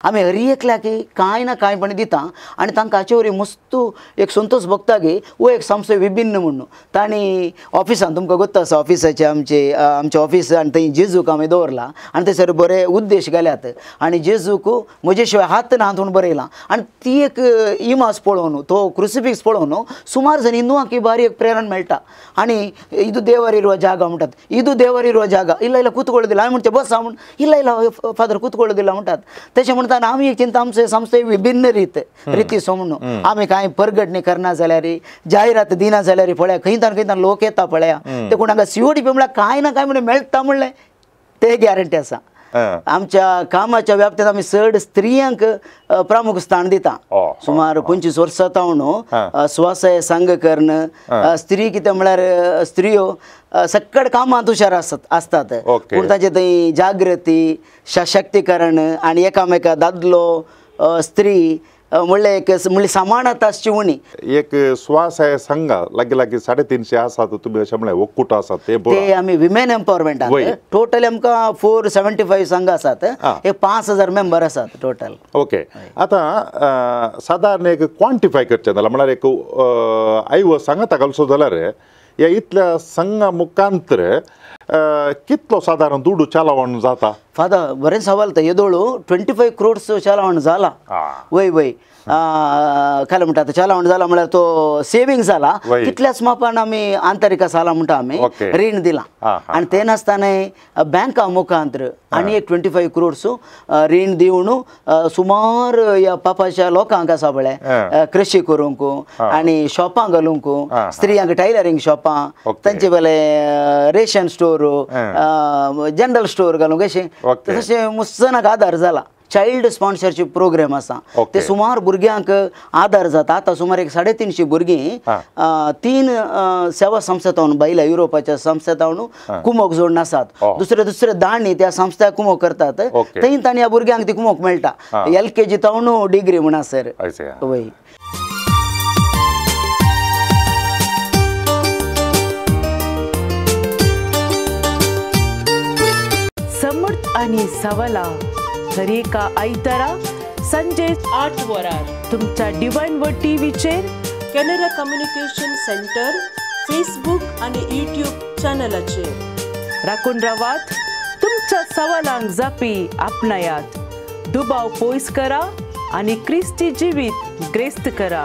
आम्ही हर एकल्या की कांय ना कांय पण दिता आणि तांकां हाचे वरी मस्त एक संतोष भोगता की वो एक संस्थो विभिन्न म्हणून तांणी ऑफिसान तुमकां गोत्ता आसा ऑफिसाचे आमचे ऑफिस आनी थंय जेजूक आमी दवरला आनी थंयसर बरे उद्देश घाल्यात आनी जेजूक म्हजे शिवाय हात ना हात म्हणून बरयला आनी ती एक इमास पळोवन तो क्रुसिफिक्स पळोवन सुमार जण हिंदुवांक बारी एक प्रेरण मेळटा आनी ಇದು ದೇವರಿರುವ ಜಾಗ म्हणटात ಇದು ದೇವರಿರುವ ಜಾಗ ಇಲ್ಲ ಇಲ್ಲ ಕೂತ್ಕೊಳ್ಳೋದಿಲ್ಲ आमी म्हणचे बस म्हण ಇಲ್ಲ ಇಲ್ಲ फादर ಕೂತ್ಕೊಳ್ಳೋದಿಲ್ಲ म्हणटात तशें म्हणटाना आमी एक चिंता आमचे संस्थे विभिन्न रिती सो म्हणून आमी कांय परगट न्ही करना जाल्यार जायरात दिना जाल्यार पळया खंयतान लोक येता पळया ते कोण हांगा सीओडीपी म्हळ्यार कांय ना कांय म्हणून मेळटा म्हणलें ते गॅरंटी आसा आमच्या कामाच्या व्याप्तीत आमी चड स्त्रियांक प्रामुख स्थान दिता सुमार 25 वर्सां जावन स्वसहाय संघ कर्ण स्त्री कितें म्हळ्यार स्त्रियो सकड कामांत हुशार असतात पूण तांचे थंय जागृती सशक्तीकरण आनी एकामेका दादलो स्त्री म्हणले एक म्हणली समानता आसची उणी एक स्वसहाय संघ लागीं 350 आसात तुमी अशें म्हळें ओक्कूट आसात ते आमी विमेन एम्पावरमेंट टोटल आमकां 475 संघ आसात एक 5000 मेंबर आसात टोटल ओके आतां सादारण एक क्वांटिफाय करचें जाल्यार म्हळ्यार एक आयव सांगता घालचो जाल्यार ह्या इतल्या संघा मुखांतर कितलो सादारण दुडू चालावण जाता फादर बरें सवाल तर येदोळू 25 crores चालावण जाला वय वय काय म्हणटा चालावण जाला म्हळ्यार तो सेविंग जाला तितल्याच मापान आमी आंतरिका साला म्हणटा आमी रीण दिला आनी ते नासतना बँका मुखांतर आनी एक 25 crores रीण दिवन सुमार ह्या पापाच्या लोकांक आसा पळय कृषी करूंक आनी शॉपां घालूंक स्त्रियांक टायलरींग शॉपां तांचे बेले रेशन स्टोर जनरल स्टोर घालूंक अशें तशें मुस्तनाक आधार जाला चाइल्ड स्पॉन्सरशीप प्रोग्राम आसा ते सुमार भुरग्यांक आधार जाता आतां सुमार एक 350 भुरगीं 3 सेवा संस्थांत बायल्या युरोपाच्या संस्थांत कुमोक जोडून आसात दुसरे दाणी त्या संस्थाक कुमोक करतात थंय तांणी ह्या भुरग्यांक ती कुमोक मेळटा LKG तावन डिग्री म्हण सर वय समर्थ आणि सवाला हर एका आयतारा संजे 8 वरार तुमच्या डिवाइन वर्ड टीव्हीचेर कॅनरा कम्युनिकेशन सेंटर फेसबुक आणि यूट्यूब चॅनलाचेर राखून रावात तुमच्या सवालांक जापी आपणायात दुबाव पयस करा आणि क्रिस्ती जिवीत ग्रेस्त करा.